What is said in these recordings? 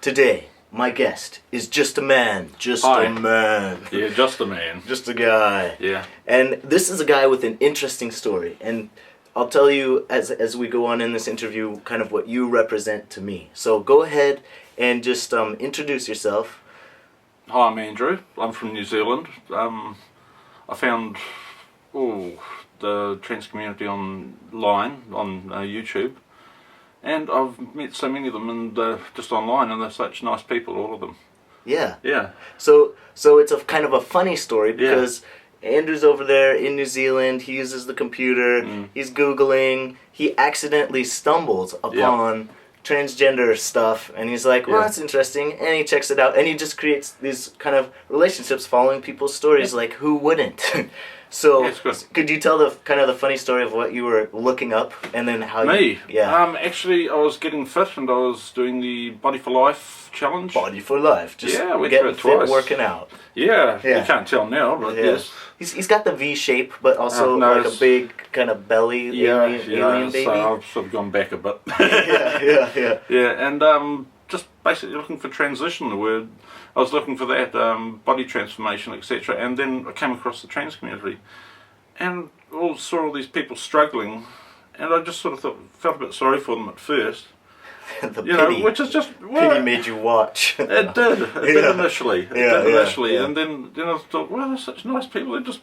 Today, my guest is just a man. Just Hi. a man. Yeah, just a man. Just a guy. Yeah. And this is a guy with an interesting story. And I'll tell you as we go on in this interview kind of what you represent to me. So go ahead and just introduce yourself. Hi, I'm Andrew. I'm from New Zealand. I found the trans community online on YouTube, and I've met so many of them and just online, and they're such nice people, all of them. Yeah. Yeah. So it's a kind of a funny story because Andrew's over there in New Zealand. He uses the computer. He's Googling. He accidentally stumbles upon transgender stuff, and he's like, well, that's interesting, and he checks it out, and he just creates these kind of relationships following people's stories. Like, who wouldn't? So could you tell the kind of the funny story of what you were looking up, and then how Me? you Actually, I was getting fit, and I was doing the Body for Life challenge. Body for Life, just we getting fit fit, working out. Yeah, you can't tell now, but yes. He's got the V shape, but also like a big kind of belly alien baby. So I've sort of gone back a bit. Yeah, and just basically looking for transition, the word. I was looking for that, body transformation, etc. And then I came across the trans community, and saw all these people struggling, and I just sort of felt a bit sorry for them at first. The pity, which is just pity made you watch. It did initially. Yeah. And then I thought, well, they're such nice people. They're just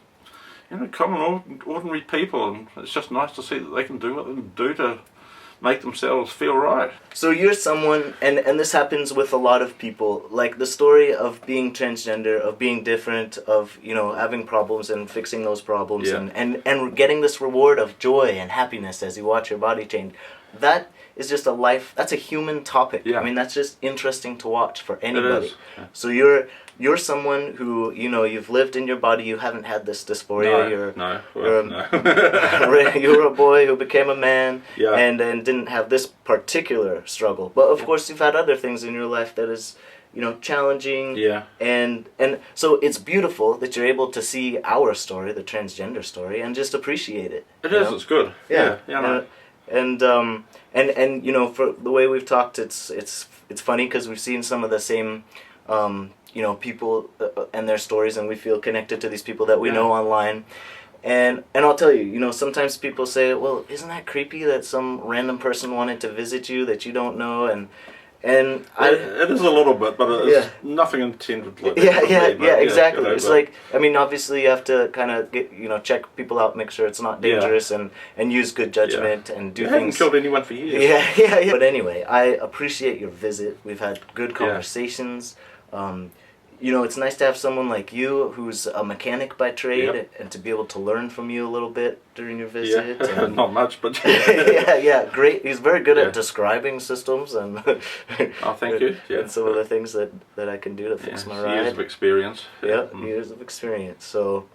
common, ordinary people, and it's just nice to see that they can do what they can do to make themselves feel right. So you're someone, and this happens with a lot of people, like the story of being transgender, of being different, of having problems and fixing those problems, and getting this reward of joy and happiness as you watch your body change. That is just that's a human topic. I mean, that's just interesting to watch for anybody. It is. Yeah. So you're someone who, you've lived in your body, you haven't had this dysphoria. You're a boy who became a man and didn't have this particular struggle. But of course you've had other things in your life that is, challenging. Yeah. And so it's beautiful that you're able to see our story, the transgender story, and just appreciate it. It is, it's good. Yeah. And for the way we've talked, it's funny because we've seen some of the same people and their stories, and we feel connected to these people that we know online. And I'll tell you, sometimes people say, well, isn't that creepy that some random person wanted to visit you that you don't know? And it is a little bit, but it's nothing intended like that. Exactly. It's like, I mean, obviously you have to kind of get, check people out, make sure it's not dangerous, and use good judgment and do things. I haven't killed anyone for years. Yeah. But anyway, I appreciate your visit. We've had good conversations. It's nice to have someone like you who's a mechanic by trade and to be able to learn from you a little bit during your visit. Yeah, not much, but great. He's very good at describing systems and thank you. Yeah. And some of the things that I can do to fix my ride. Years of experience. Years of experience. So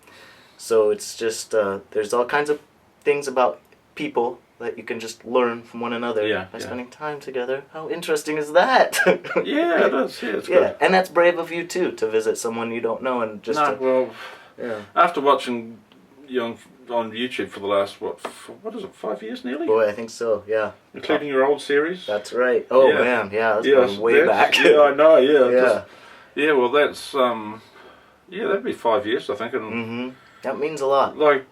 it's just there's all kinds of things about people that you can just learn from one another by spending time together. How interesting is that? Yeah, it is. Yeah, it's good. And that's brave of you too, to visit someone you don't know and just. After watching you on YouTube for the last what is it, 5 years nearly? Boy, I think so. Yeah. Including your old series. That's right. Oh man, that's going way back. Yeah, I know. Yeah. Well, that's that'd be 5 years, I think, and that means a lot. Like,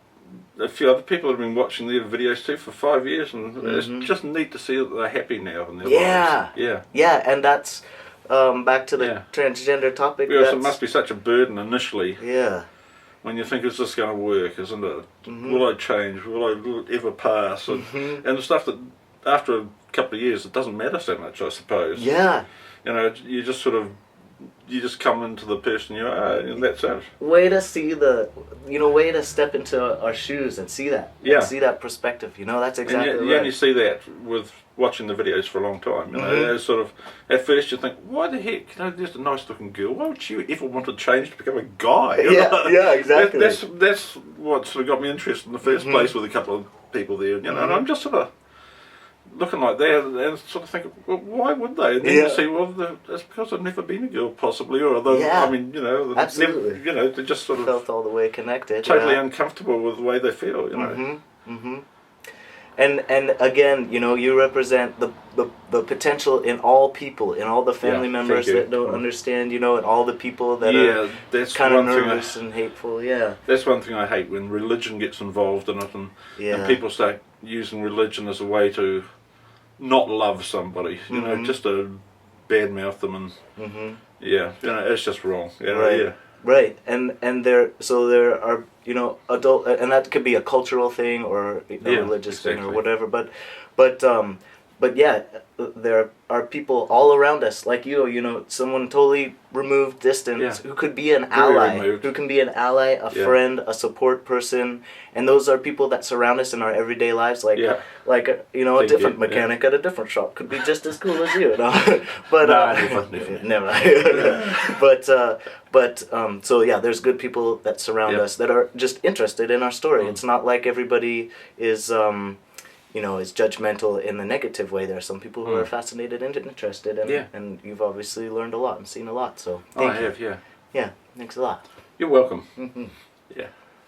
a few other people have been watching their videos too for 5 years, and it's just neat to see that they're happy now in their lives. Yeah, and that's back to the transgender topic. Because it must be such a burden initially. Yeah. When you think, is this going to work, isn't it? Will I change? Will it ever pass? And the stuff that after a couple of years, it doesn't matter so much, I suppose. Yeah. You just sort of, you just come into the person you are, and that's it. Way to see way to step into our shoes and see that. And see that perspective. That's exactly right. You only see that with watching the videos for a long time. It's sort of, at first you think, why the heck, there's a nice looking girl, why would you ever want to change to become a guy? Yeah, exactly. That's what sort of got me interested in the first place with a couple of people there, and I'm just sort of looking like that and sort of thinking, well, why would they? And then you see, well, that's because they've never been a girl, possibly, or I mean, absolutely. Never, they just sort of felt all the way connected, totally uncomfortable with the way they feel, And again, you represent the potential in all people, in all the family members that don't understand, and all the people that are that's kind of one thing nervous and hateful. Yeah, that's one thing I hate, when religion gets involved in it, and people start using religion as a way to not love somebody, just to badmouth them, and it's just wrong. Right, and there are adult, and that could be a cultural thing or a religious thing or whatever. But yeah, there are people all around us like someone totally removed, distant, who could be an ally, who can be an ally, a friend, a support person, and those are people that surround us in our everyday lives. Like a different mechanic at a different shop could be just as cool as you. But never. So yeah, there's good people that surround us that are just interested in our story. It's not like everybody is is judgmental in the negative way. There are some people who are fascinated and interested, and you've obviously learned a lot and seen a lot. So thank you. I have, Yeah, thanks a lot. You're welcome. Mm-hmm. Yeah.